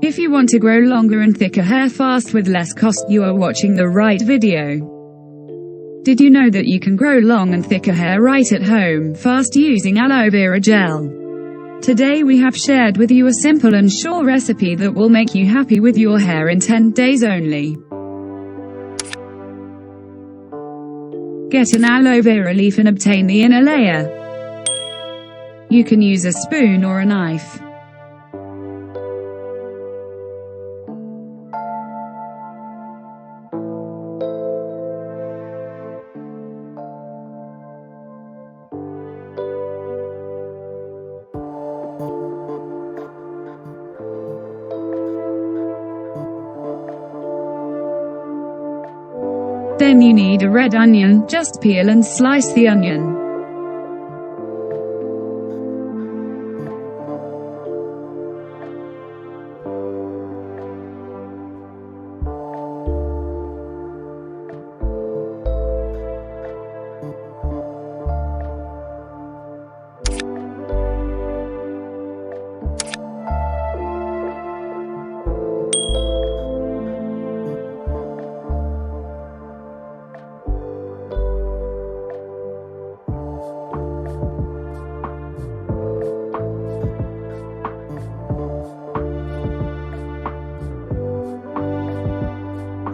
If you want to grow longer and thicker hair fast with less cost, you are watching the right video. Did you know that you can grow long and thicker hair right at home, fast using aloe vera gel? Today we have shared with you a simple and sure recipe that will make you happy with your hair in 10 days only. Get an aloe vera leaf and obtain the inner layer. You can use a spoon or a knife. Then you need a red onion. Just peel and slice the onion.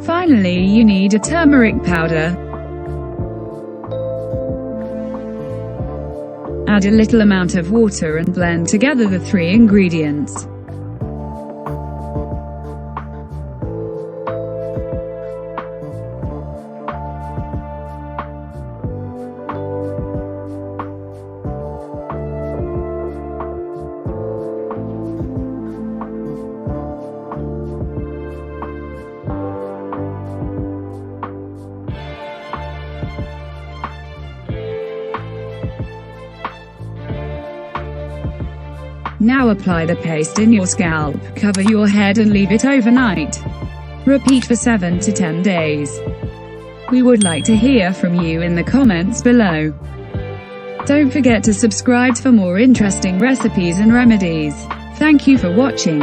Finally, you need a turmeric powder. Add a little amount of water and blend together the 3 ingredients. Now apply the paste in your scalp, cover your head and leave it overnight. Repeat for 7 to 10 days. We would like to hear from you in the comments below. Don't forget to subscribe for more interesting recipes and remedies. Thank you for watching.